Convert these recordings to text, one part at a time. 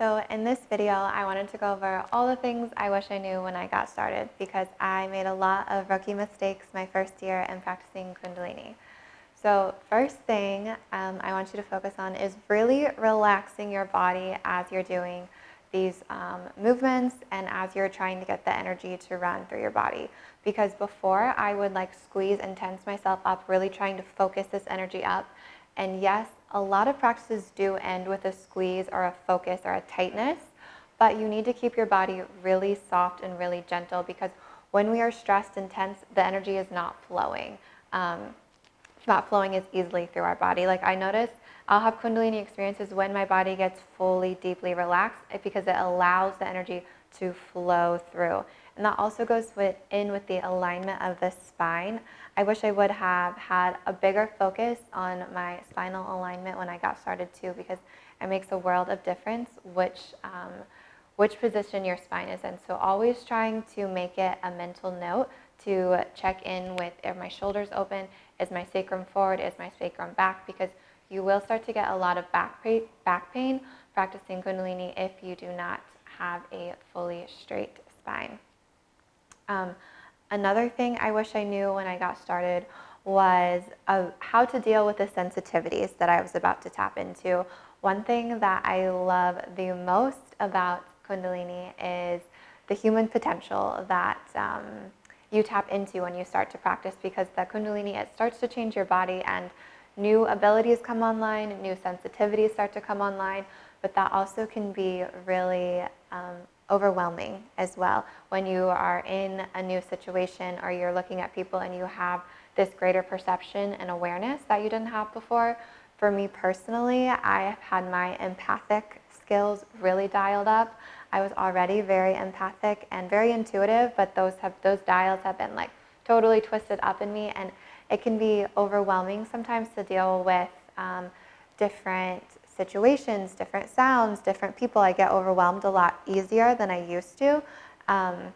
So in this video, I wanted to go over all the things I wish I knew when I got started because I made a lot of rookie mistakes my first year in practicing Kundalini. So first thing I want you to focus on is really relaxing your body as you're doing these movements and as you're trying to get the energy to run through your body. Because before I would squeeze and tense myself up, really trying to focus this energy up. And yes, a lot of practices do end with a squeeze or a focus or a tightness, but you need to keep your body really soft and really gentle because when we are stressed and tense, the energy is not flowing. It's not flowing as easily through our body. Like I notice I'll have Kundalini experiences when my body gets fully, deeply relaxed because it allows the energy to flow through. And that also goes in with the alignment of the spine. I wish I would have had a bigger focus on my spinal alignment when I got started too, because it makes a world of difference which position your spine is in. So always trying to make it a mental note to check in with, are my shoulders open? Is my sacrum forward? Is my sacrum back? Because you will start to get a lot of back pain practicing Kundalini if you do not have a fully straight spine. Another thing I wish I knew when I got started was how to deal with the sensitivities that I was about to tap into. One thing that I love the most about Kundalini is the human potential that you tap into when you start to practice, because the Kundalini, it starts to change your body and new abilities come online, new sensitivities start to come online, but that also can be really overwhelming as well when you are in a new situation or you're looking at people and you have this greater perception and awareness that you didn't have before. For me personally, I have had my empathic skills really dialed up. I was already very empathic and very intuitive, but those dials have been totally twisted up in me, and it can be overwhelming sometimes to deal with different situations, different sounds, different people. I get overwhelmed a lot easier than I used to. And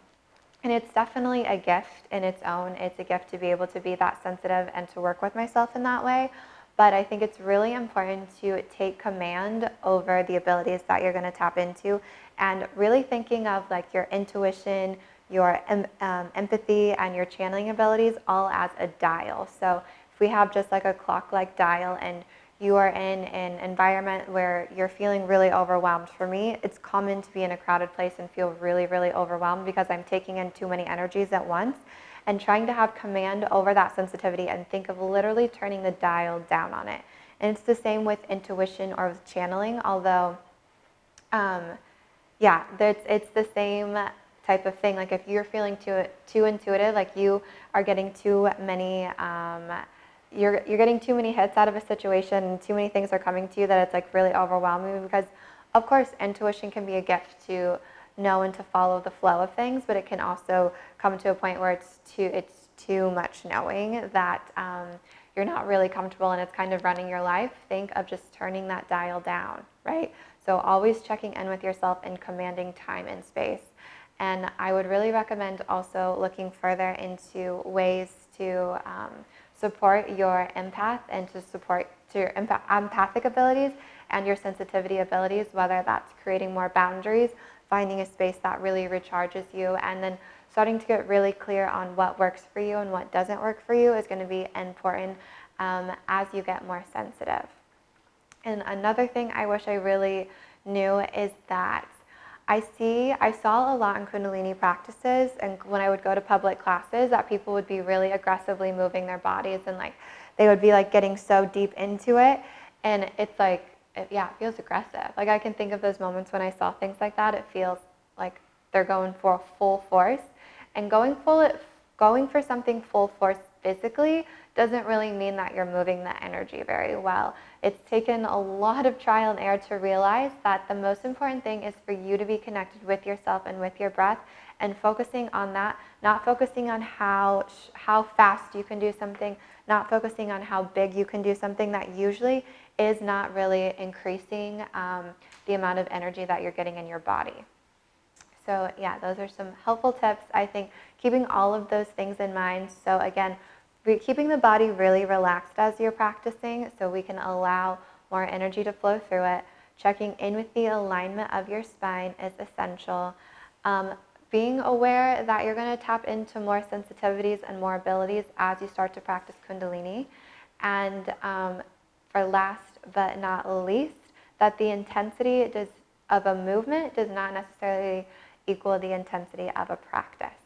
it's definitely a gift in its own. It's a gift to be able to be that sensitive and to work with myself in that way. But I think it's really important to take command over the abilities that you're going to tap into, and really thinking of your intuition, your empathy, and your channeling abilities all as a dial. So if we have just a clock-like dial and you are in an environment where you're feeling really overwhelmed. For me, it's common to be in a crowded place and feel really, really overwhelmed because I'm taking in too many energies at once, and trying to have command over that sensitivity and think of literally turning the dial down on it. And it's the same with intuition or with channeling, although, it's the same type of thing. If you're feeling too intuitive, you are getting too many, you're getting too many hits out of a situation and too many things are coming to you that it's really overwhelming, because of course intuition can be a gift to know and to follow the flow of things, but it can also come to a point where it's too much knowing that you're not really comfortable and it's kind of running your life. Think of just turning that dial down, right? So always checking in with yourself and commanding time and space. And I would really recommend also looking further into ways to support your empath and to support your empathic abilities and your sensitivity abilities, whether that's creating more boundaries, finding a space that really recharges you, and then starting to get really clear on what works for you and what doesn't work for you is going to be important as you get more sensitive. And another thing I wish I really knew is that I saw a lot in Kundalini practices, and when I would go to public classes, that people would be really aggressively moving their bodies, and they would be getting so deep into it, and it's it feels aggressive. I can think of those moments when I saw things like that. It feels like they're going for full force, and going for something full force physically doesn't really mean that you're moving the energy very well. It's taken a lot of trial and error to realize that the most important thing is for you to be connected with yourself and with your breath, and focusing on that, not focusing on how fast you can do something, not focusing on how big you can do something. That usually is not really increasing the amount of energy that you're getting in your body. So yeah, those are some helpful tips. I think keeping all of those things in mind. So again, keeping the body really relaxed as you're practicing so we can allow more energy to flow through it. checking in with the alignment of your spine is essential. Being aware that you're going to tap into more sensitivities and more abilities as you start to practice Kundalini. And for last but not least, that the intensity of a movement does not necessarily equal the intensity of a practice.